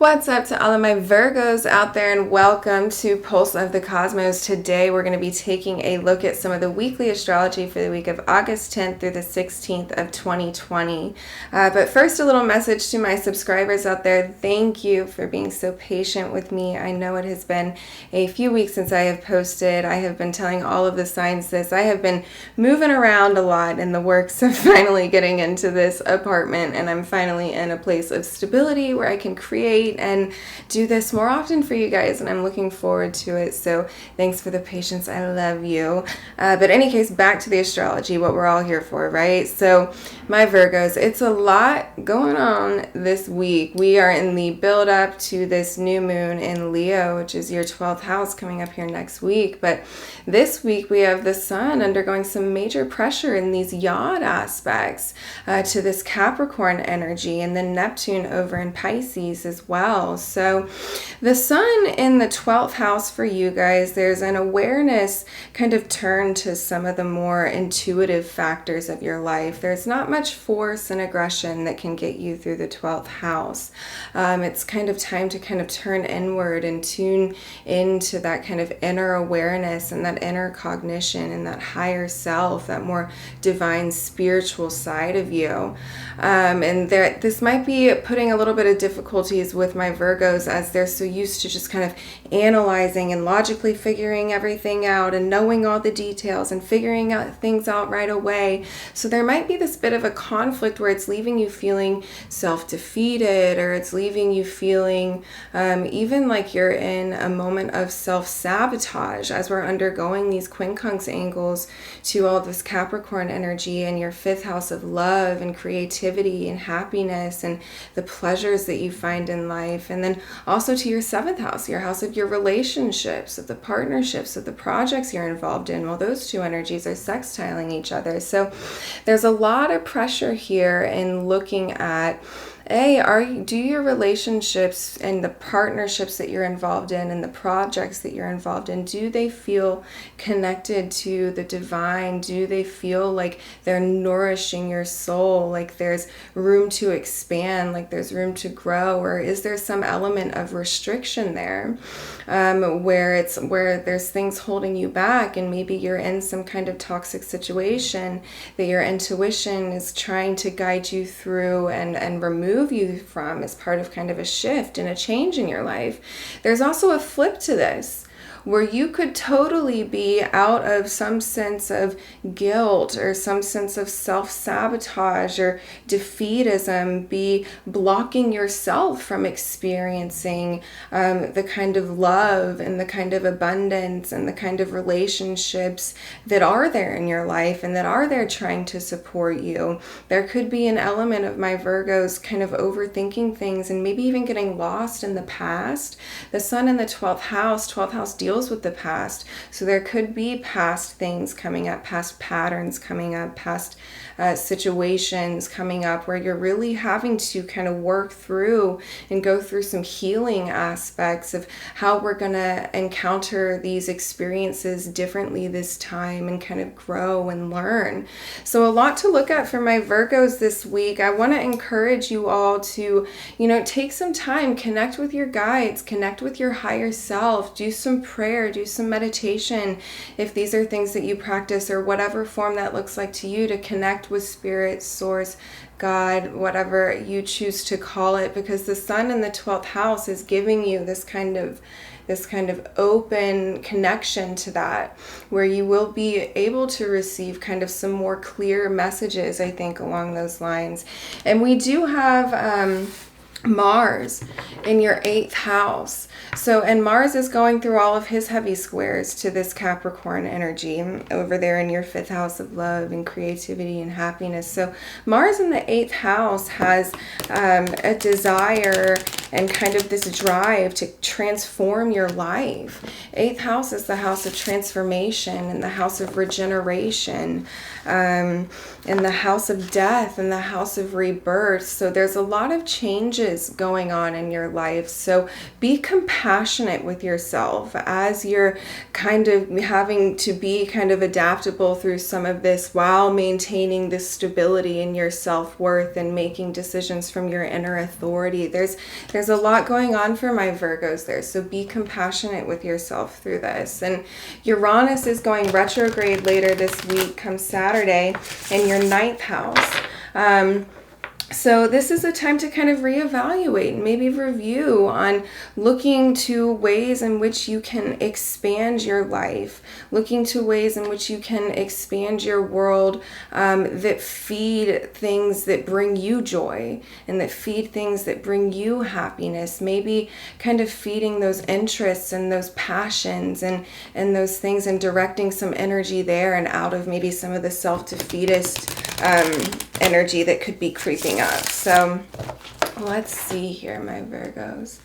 What's up to all of my Virgos out there, and welcome to Pulse of the Cosmos. Today we're going to be taking a look at some of the weekly astrology for the week of August 10th through the 16th of 2020. But first, a little message to my subscribers out there. Thank you for being so patient with me. I know it has been a few weeks since I have posted. I have been telling all of the signs this. I have been moving around a lot in the works of finally getting into this apartment, and I'm finally in a place of stability where I can create and do this more often for you guys, and I'm looking forward to it. So thanks for the patience. I love you. But any case, back to the astrology, what we're all here for, right? So my Virgos, it's a lot going on this week. We are in the build up to this new moon in Leo, which is your 12th house, coming up here next week. But this week we have the sun undergoing some major pressure in these yod aspects to this Capricorn energy, and then Neptune over in Pisces as well. So the sun in the 12th house for you guys, there's an awareness kind of turn to some of the more intuitive factors of your life. There's not much force and aggression that can get you through the 12th house. It's kind of time to kind of turn inward and tune into that kind of inner awareness and that inner cognition and that higher self, that more divine spiritual side of you. And this might be putting a little bit of difficulties with my Virgos, as they're so used to just kind of analyzing and logically figuring everything out and knowing all the details and figuring out things out right away. So there might be this bit of a conflict where it's leaving you feeling self-defeated, or it's leaving you feeling even like you're in a moment of self-sabotage as we're undergoing these quincunx angles to all this Capricorn energy and your 5th house of love and creativity and happiness and the pleasures that you find in life. And then also to your 7th house, your house of your relationships, of the partnerships, of the projects you're involved in. Well, those two energies are sextiling each other. So there's a lot of pressure here in looking at do your relationships and the partnerships that you're involved in and the projects that you're involved in, do they feel connected to the divine? Do they feel like they're nourishing your soul, like there's room to expand, like there's room to grow? Or is there some element of restriction there, where there's things holding you back, and maybe you're in some kind of toxic situation that your intuition is trying to guide you through and remove you from, as part of kind of a shift and a change in your life. There's also a flip to this, where you could totally be out of some sense of guilt or some sense of self-sabotage or defeatism, be blocking yourself from experiencing the kind of love and the kind of abundance and the kind of relationships that are there in your life and that are there trying to support you. There could be an element of my Virgos kind of overthinking things and maybe even getting lost in the past. The sun in the 12th house deals with the past. So there could be past things coming up, past patterns coming up, past situations coming up, where you're really having to kind of work through and go through some healing aspects of how we're going to encounter these experiences differently this time and kind of grow and learn. So a lot to look at for my Virgos this week. I want to encourage you all to, take some time, connect with your guides, connect with your higher self, do some prayer, do some meditation, if these are things that you practice, or whatever form that looks like to you, to connect with spirit, source, God, whatever you choose to call it, because the sun in the 12th house is giving you this kind of open connection to that, where you will be able to receive kind of some more clear messages, I think, along those lines. And we do have Mars in your 8th house. So, and Mars is going through all of his heavy squares to this Capricorn energy over there in your 5th house of love and creativity and happiness. So Mars in the 8th house has a desire and kind of this drive to transform your life. 8th house is the house of transformation and the house of regeneration, and the house of death and the house of rebirth. So there's a lot of changes going on in your life. So be compassionate with yourself as you're kind of having to be kind of adaptable through some of this, while maintaining this stability in your self-worth and making decisions from your inner authority. There's There's a lot going on for my Virgos there, so be compassionate with yourself through this. And Uranus is going retrograde later this week, come Saturday, in your 9th house. So this is a time to kind of reevaluate, maybe review on looking to ways in which you can expand your life, looking to ways in which you can expand your world that feed things that bring you joy and that feed things that bring you happiness, maybe kind of feeding those interests and those passions and those things and directing some energy there and out of maybe some of the self-defeatist energy that could be creeping up. So let's see here, my Virgos.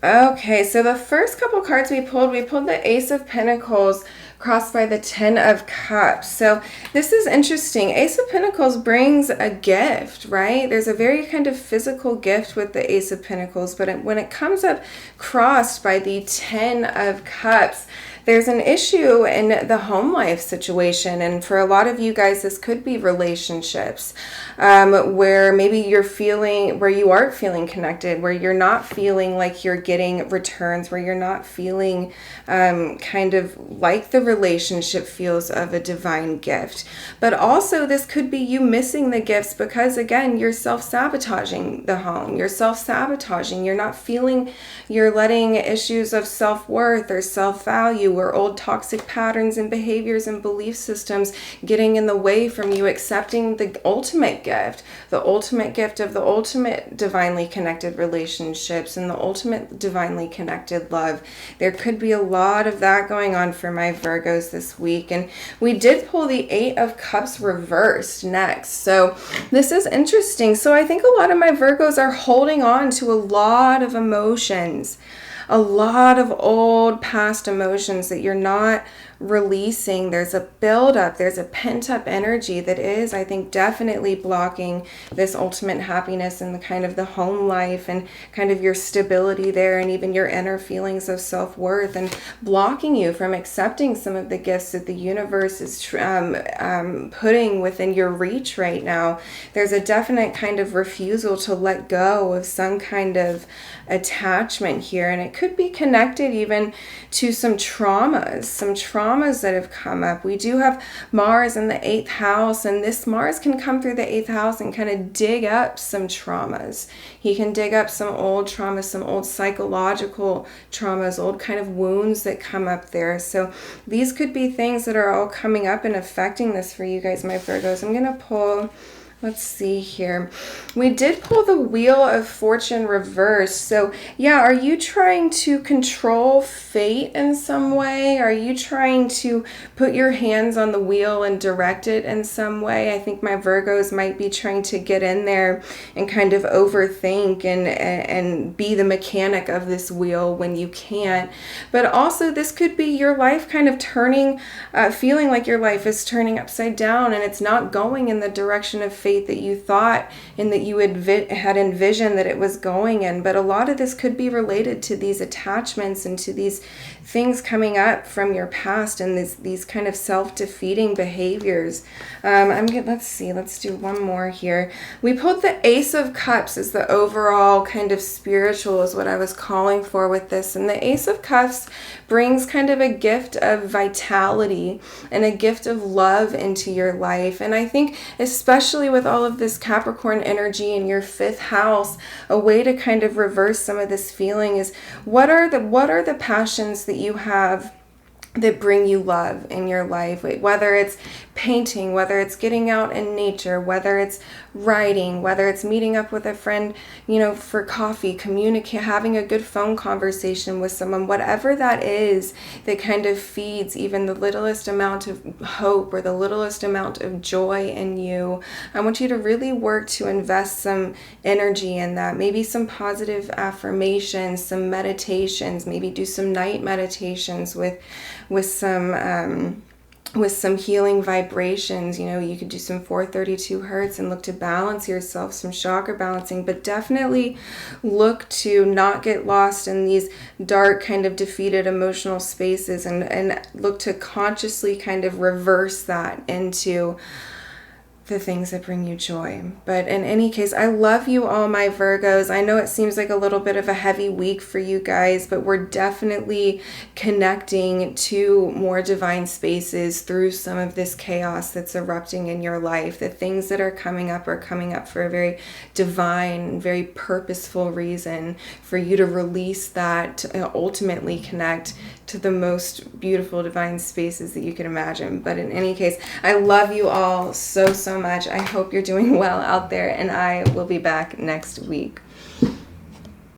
Okay, so the first couple cards we pulled the Ace of Pentacles crossed by the 10 of Cups. So this is interesting. Ace of Pentacles brings a gift, right? There's a very kind of physical gift with the Ace of Pentacles, but when it comes up crossed by the 10 of Cups, there's an issue in the home life situation. And for a lot of you guys, this could be relationships where maybe where you aren't feeling connected, where you're not feeling like you're getting returns, where you're not feeling kind of like the relationship feels of a divine gift. But also this could be you missing the gifts because, again, you're self-sabotaging the home. You're self-sabotaging. You're not feeling, you're letting issues of self-worth or self-value or old toxic patterns and behaviors and belief systems getting in the way from you accepting the ultimate gift of the ultimate divinely connected relationships and the ultimate divinely connected love. There could be a lot of that going on for my Virgos this week. And we did pull the 8 of Cups reversed next. So this is interesting. So I think a lot of my Virgos are holding on to a lot of emotions, a lot of old past emotions that you're not releasing. There's a buildup, there's a pent-up energy that is, I think, definitely blocking this ultimate happiness and the kind of the home life and kind of your stability there and even your inner feelings of self-worth and blocking you from accepting some of the gifts that the universe is putting within your reach right now. There's a definite kind of refusal to let go of some kind of attachment here, and it could be connected even to some traumas that have come up. We do have Mars in the 8th house, and this Mars can come through the 8th house and kind of dig up some traumas. He can dig up some old traumas, some old psychological traumas, old kind of wounds that come up there. So these could be things that are all coming up and affecting this for you guys, my Virgos. I'm going to pull... Let's see here. We did pull the Wheel of Fortune reversed. So yeah, are you trying to control fate in some way? Are you trying to put your hands on the wheel and direct it in some way? I think my Virgos might be trying to get in there and kind of overthink and be the mechanic of this wheel when you can't. But also this could be your life kind of turning, feeling like your life is turning upside down and it's not going in the direction of fate that you thought and that you had envisioned that it was going in. But a lot of this could be related to these attachments and to these things coming up from your past and these kind of self-defeating behaviors. Let's see, let's do one more here. We pulled the Ace of Cups as the overall kind of spiritual is what I was calling for with this. And the Ace of Cups brings kind of a gift of vitality and a gift of love into your life. And I think especially with all of this Capricorn energy in your 5th house, a way to kind of reverse some of this feeling is what are the passions that you have that bring you love in your life, whether it's painting, whether it's getting out in nature, whether it's writing, whether it's meeting up with a friend, for coffee, having a good phone conversation with someone, whatever that is that kind of feeds even the littlest amount of hope or the littlest amount of joy in you. I want you to really work to invest some energy in that. Maybe some positive affirmations, some meditations, maybe do some night meditations with some with some healing vibrations. You know, you could do some 432 hertz and look to balance yourself, some chakra balancing, but definitely look to not get lost in these dark, kind of defeated emotional spaces, and look to consciously kind of reverse that into the things that bring you joy. But in any case, I love you all, my Virgos. I know it seems like a little bit of a heavy week for you guys, but we're definitely connecting to more divine spaces through some of this chaos that's erupting in your life. The things that are coming up for a very divine, very purposeful reason for you to release that, ultimately connect to the most beautiful divine spaces that you can imagine. But in any case, I love you all so much. I hope you're doing well out there, and I will be back next week.